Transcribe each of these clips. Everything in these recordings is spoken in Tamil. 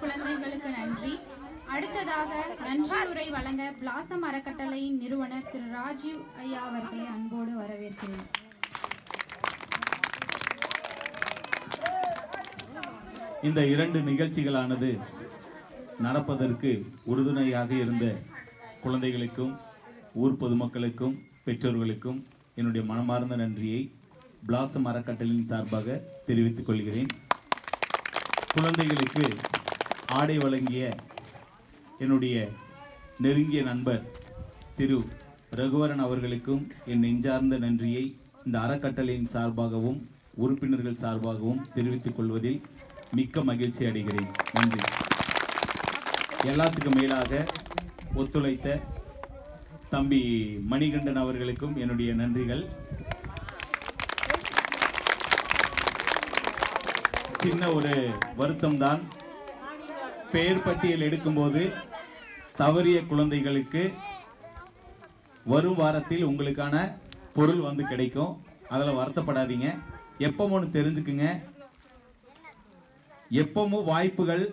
குழந்தைகளுக்கு நன்றி. அடுத்ததாக நன்றியுரை வழங்க பிளாசம் அறக்கட்டளையின் நிறுவனர் திரு ராஜீவ் ஐயா அவர்களை அன்போடு வரவேற்கிறேன். இந்த 2 நிகழ்ச்சிகளானது நடப்பதற்கு உறுதுணையாக இருந்த குழந்தைகளுக்கும் ஊர் பொதுமக்களுக்கும் பெற்றோர்களுக்கும் என்னுடைய மனமார்ந்த நன்றியை பிளாசம் அறக்கட்டளையின் சார்பாக தெரிவித்துக் கொள்கிறேன். குழந்தைகளுக்கு ஆடை வழங்கிய என்னுடைய நெருங்கிய நண்பர் திரு ரகுவரன் அவர்களுக்கும் என் நெஞ்சார்ந்த நன்றியை இந்த அறக்கட்டளையின் சார்பாகவும் உறுப்பினர்கள் சார்பாகவும் தெரிவித்துக் கொள்வதில் மிக்க மகிழ்ச்சி அடைகிறேன். நன்றி. எல்லாத்துக்கும் மேலாக ஒத்துழைத்த தம்பி மணிகண்டன் அவர்களுக்கும் என்னுடைய நன்றிகள். சின்ன ஒரு வருத்தம் தான், பெயர் பட்டியல் எடுக்கும்போது தவறிய குழந்தைகளுக்கு வரும் வாரத்தில் உங்களுக்கான பொருள் வந்து கிடைக்கும். அதில் வருத்தப்படாதீங்க. எப்பவும் தெரிஞ்சுக்குங்க, எப்பவும் வாய்ப்புகள்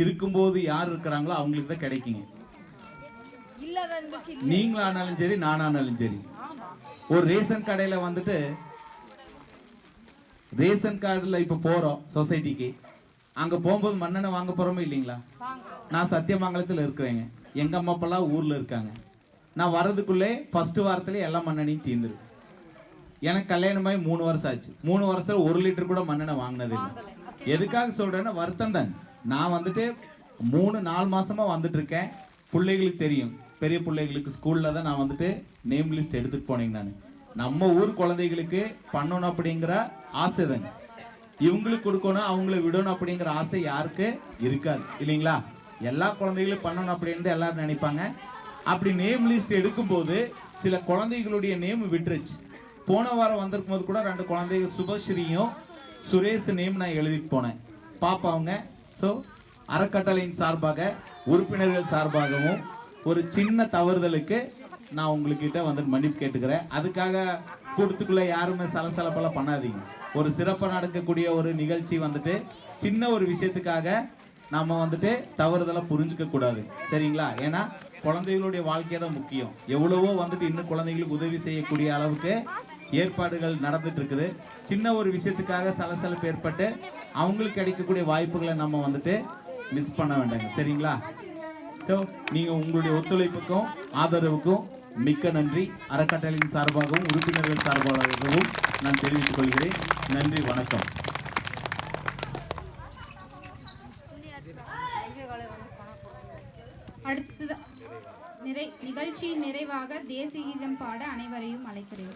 இருக்கும்போது யார் இருக்கிறாங்களோ அவங்களுக்கு தான் கிடைக்குங்க. நீங்களானாலும் சரி நானானாலும் சரி. ஒரு ரேஷன் கடையில் வந்துட்டு ரேஷன் கார்டில் இப்போ போகிறோம் சொசைட்டிக்கு, அங்கே போகும்போது மண்ணெண்ணை வாங்க போகிறோமோ இல்லைங்களா? நான் சத்தியமங்கலத்தில் இருக்கிறேங்க, எங்கள் அம்மா அப்பெல்லாம் ஊரில் இருக்காங்க. நான் வர்றதுக்குள்ளே ஃபஸ்ட்டு வாரத்தில் எல்லா மண்ணெண்ணையும் தீர்ந்துடும். எனக்கு கல்யாணமாகி 3 வருஷம் ஆச்சு. 3 வருஷத்தில் 1 லிட்டர் கூட மண்ணெண்ணை வாங்கினது இல்லை. எதுக்காக சொல்கிறேன்னா வருத்தம் தான். நான் வந்துட்டு 3-4 மாதமாக வந்துட்டு இருக்கேன். பிள்ளைகளுக்கு தெரியும், பெரிய பிள்ளைகளுக்கு ஸ்கூலில் தான் நான் வந்துட்டு நேம் லிஸ்ட் எடுத்துகிட்டு போனேங்க. நம்ம ஊர் குழந்தைகளுக்கு பண்ணணும் அப்படிங்கிற ஆசை தாங்க. இவங்களுக்கு கொடுக்கணும் அவங்கள விடணும் அப்படிங்கிற ஆசை யாருக்கு இருக்காது இல்லைங்களா? எல்லா குழந்தைகளும் பண்ணணும் அப்படின்னு எல்லாரும் நினைப்பாங்க. அப்படி நேம் லிஸ்ட் எடுக்கும்போது சில குழந்தைகளுடைய நேம் விட்டுருச்சு. போன வாரம் வந்திருக்கும் போது கூட 2 குழந்தைகள் சுபஸ்ரீயும் சுரேஷ் நேம் நான் எழுதிட்டு போனேன். பாப்பாங்க. ஸோ அறக்கட்டளையின் சார்பாக உறுப்பினர்கள் சார்பாகவும் ஒரு சின்ன தவறுதலுக்கு நான் உங்ககிட்ட வந்து மன்னிப்பு கேட்டுக்கிறேன். அதுக்காக கூட்டத்துக்குள்ள யாருமே சலசலப்பெல்லாம் பண்ணாதீங்க. ஒரு சிறப்பாக நடக்கக்கூடிய ஒரு நிகழ்ச்சி வந்துட்டு சின்ன ஒரு விஷயத்துக்காக நாம வந்துட்டு தவறுதெல்லாம் புரிஞ்சுக்க கூடாது, சரிங்களா? ஏன்னா குழந்தைகளுடைய வாழ்க்கை தான் முக்கியம். எவ்வளவோ வந்துட்டு இன்னும் குழந்தைகளுக்கு உதவி செய்யக்கூடிய அளவுக்கு ஏற்பாடுகள் நடந்துட்டு இருக்குது. சின்ன ஒரு விஷயத்துக்காக சலசலப்பு ஏற்பட்டு அவங்களுக்கு கிடைக்கக்கூடிய வாய்ப்புகளை நம்ம வந்துட்டு மிஸ் பண்ண வேண்டாங்க, சரிங்களா? ஸோ நீங்கள் உங்களுடைய ஒத்துழைப்புக்கும் ஆதரவுக்கும் மிக்க நன்றி. அறக்கட்டளையின் சார்பாகவும் உறுப்பினர்கள் சார்பாகவும் நான் தெரிவித்துக் கொள்கிறேன். நன்றி, வணக்கம். அடுத்தது நிகழ்ச்சியின் நிறைவாக தேசிய கீதம் பாட அனைவரையும் அழைக்கிறேன்.